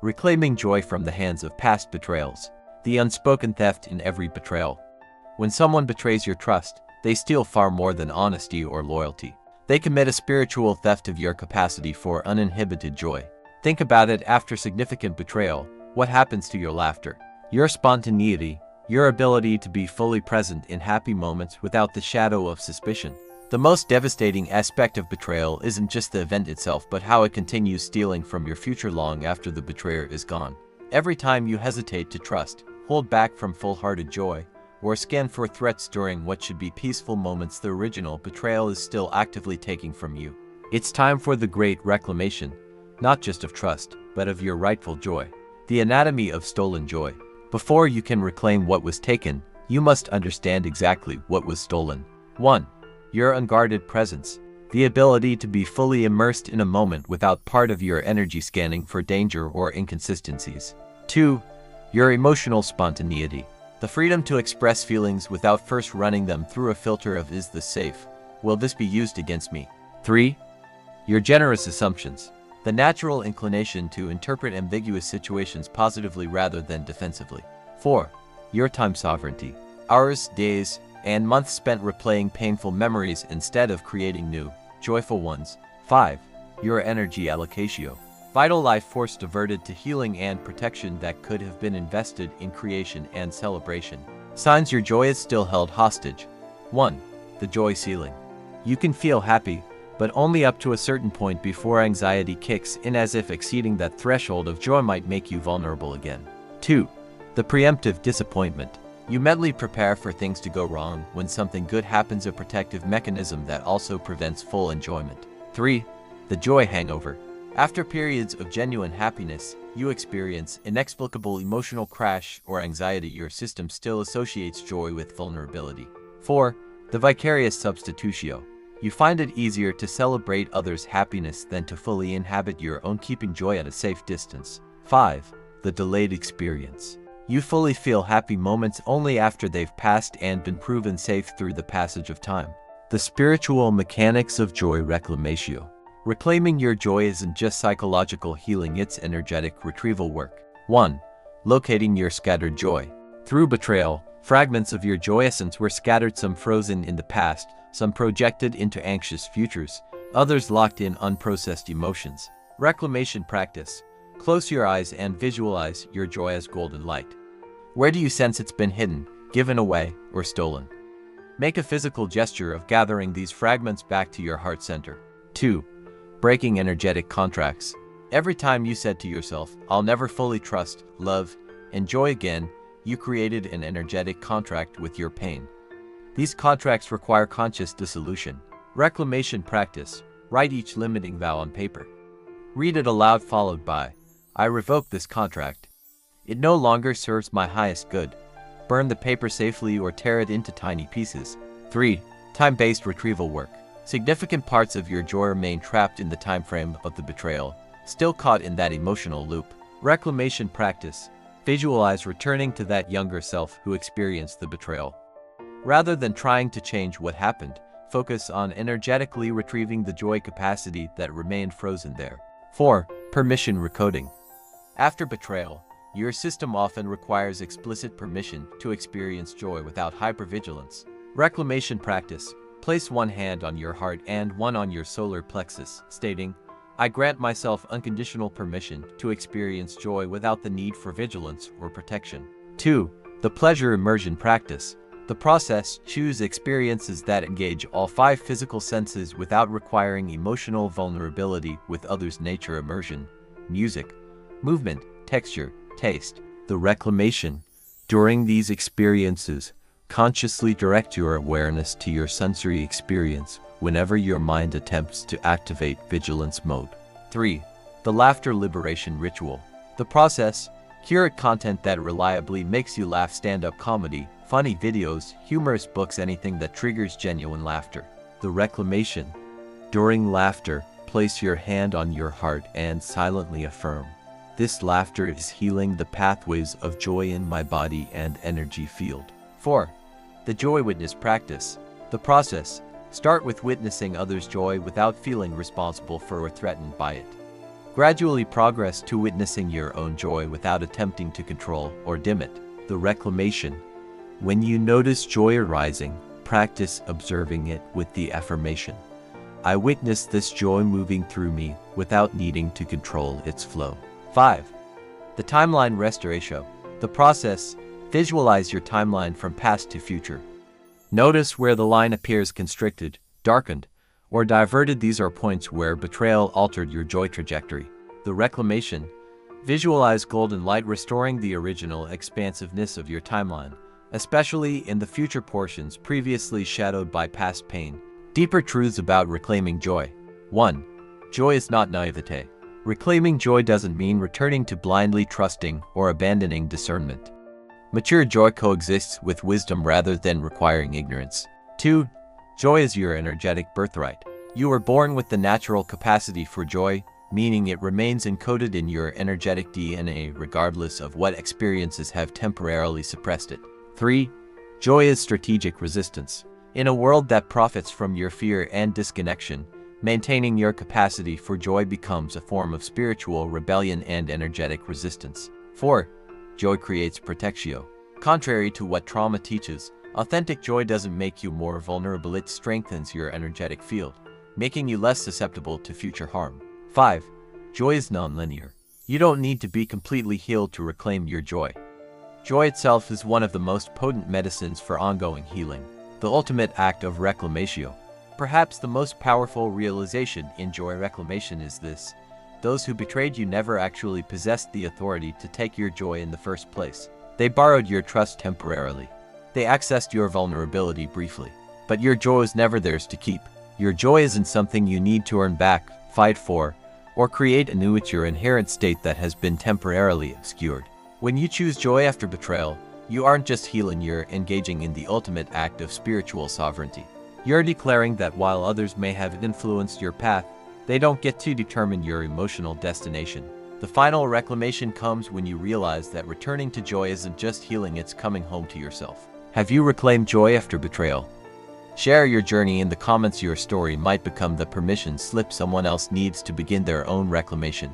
Reclaiming joy from the hands of past betrayals. The unspoken theft in every betrayal. When someone betrays your trust, they steal far more than honesty or loyalty. They commit a spiritual theft of your capacity for uninhibited joy. Think about it. After significant betrayal, what happens to your laughter? Your spontaneity, your ability to be fully present in happy moments without the shadow of suspicion. The most devastating aspect of betrayal isn't just the event itself, but how it continues stealing from your future long after the betrayer is gone. Every time you hesitate to trust, hold back from full-hearted joy, or scan for threats during what should be peaceful moments, the original betrayal is still actively taking from you. It's time for the great reclamation, not just of trust, but of your rightful joy. The anatomy of stolen joy. Before you can reclaim what was taken, you must understand exactly what was stolen. 1. Your unguarded presence. The ability to be fully immersed in a moment without part of your energy scanning for danger or inconsistencies. 2. Your emotional spontaneity. The freedom to express feelings without first running them through a filter of "is this safe? Will this be used against me?" 3. Your generous assumptions. The natural inclination to interpret ambiguous situations positively rather than defensively. 4. Your time sovereignty. Hours, days, and months spent replaying painful memories instead of creating new, joyful ones. 5. Your energy allocatio. Vital life force diverted to healing and protection that could have been invested in creation and celebration. Signs your joy is still held hostage. 1. The joy ceiling. You can feel happy, but only up to a certain point before anxiety kicks in, as if exceeding that threshold of joy might make you vulnerable again. 2. The preemptive disappointment. You mentally prepare for things to go wrong when something good happens, a protective mechanism that also prevents full enjoyment. 3. The joy hangover. After periods of genuine happiness, you experience inexplicable emotional crash or anxiety. Your system still associates joy with vulnerability. 4. The vicarious substitutio. You find it easier to celebrate others' happiness than to fully inhabit your own, keeping joy at a safe distance. 5. The delayed experience. You fully feel happy moments only after they've passed and been proven safe through the passage of time. The spiritual mechanics of joy reclamatio. Reclaiming your joy isn't just psychological healing, it's energetic retrieval work. 1. Locating your scattered joy. Through betrayal, fragments of your joy essence were scattered, some frozen in the past, some projected into anxious futures, others locked in unprocessed emotions. Reclamation practice. Close your eyes and visualize your joy as golden light. Where do you sense it's been hidden, given away, or stolen? Make a physical gesture of gathering these fragments back to your heart center. 2. Breaking energetic contracts. Every time you said to yourself, "I'll never fully trust, love, and joy again," you created an energetic contract with your pain. These contracts require conscious dissolution. Reclamation practice. Write each limiting vow on paper. Read it aloud, followed by, "I revoke this contract. It no longer serves my highest good." Burn the paper safely or tear it into tiny pieces. 3. Time-based retrieval work. Significant parts of your joy remain trapped in the time frame of the betrayal, still caught in that emotional loop. Reclamation practice. Visualize returning to that younger self who experienced the betrayal. Rather than trying to change what happened, focus on energetically retrieving the joy capacity that remained frozen there. 4. Permission recoding. After betrayal, your system often requires explicit permission to experience joy without hypervigilance. Reclamation practice. Place one hand on your heart and one on your solar plexus, stating, "I grant myself unconditional permission to experience joy without the need for vigilance or protection." 2. The pleasure immersion practice. The process. Choose experiences that engage all 5 physical senses without requiring emotional vulnerability with others. Nature immersion. Music, movement, texture, taste. The reclamation. During these experiences, consciously direct your awareness to your sensory experience whenever your mind attempts to activate vigilance mode. 3. The laughter liberation ritual. The process. Curate content that reliably makes you laugh: stand-up comedy, funny videos, humorous books, anything that triggers genuine laughter. The reclamation. During laughter, place your hand on your heart and silently affirm, "This laughter is healing the pathways of joy in my body and energy field." 4. The joy witness practice. The process. Start with witnessing others' joy without feeling responsible for or threatened by it. Gradually progress to witnessing your own joy without attempting to control or dim it. The reclamation. When you notice joy arising, practice observing it with the affirmation, I witness this joy moving through me without needing to control its flow. 5. The timeline restoration. The process. Visualize your timeline from past to future. Notice where the line appears constricted, darkened, or diverted. These are points where betrayal altered your joy trajectory. The reclamation. Visualize golden light restoring the original expansiveness of your timeline, especially in the future portions previously shadowed by past pain. Deeper truths about reclaiming joy. 1. Joy is not naivete. Reclaiming joy doesn't mean returning to blindly trusting or abandoning discernment. Mature joy coexists with wisdom rather than requiring ignorance. 2. Joy is your energetic birthright. You are born with the natural capacity for joy, meaning it remains encoded in your energetic DNA regardless of what experiences have temporarily suppressed it. 3. Joy is strategic resistance. In a world that profits from your fear and disconnection, maintaining your capacity for joy becomes a form of spiritual rebellion and energetic resistance. 4. Joy creates protectio. Contrary to what trauma teaches, authentic joy doesn't make you more vulnerable, it strengthens your energetic field, making you less susceptible to future harm. 5. Joy is non-linear. You don't need to be completely healed to reclaim your joy. Joy itself is one of the most potent medicines for ongoing healing, the ultimate act of reclamatio. Perhaps the most powerful realization in joy reclamation is this: those who betrayed you never actually possessed the authority to take your joy in the first place. They borrowed your trust temporarily. They accessed your vulnerability briefly. But your joy is never theirs to keep. Your joy isn't something you need to earn back, fight for, or create anew. It's your inherent state that has been temporarily obscured. When you choose joy after betrayal, you aren't just healing, you're engaging in the ultimate act of spiritual sovereignty. You're declaring that while others may have influenced your path, they don't get to determine your emotional destination. The final reclamation comes when you realize that returning to joy isn't just healing, it's coming home to yourself. Have you reclaimed joy after betrayal? Share your journey in the comments. Your story might become the permission slip someone else needs to begin their own reclamation.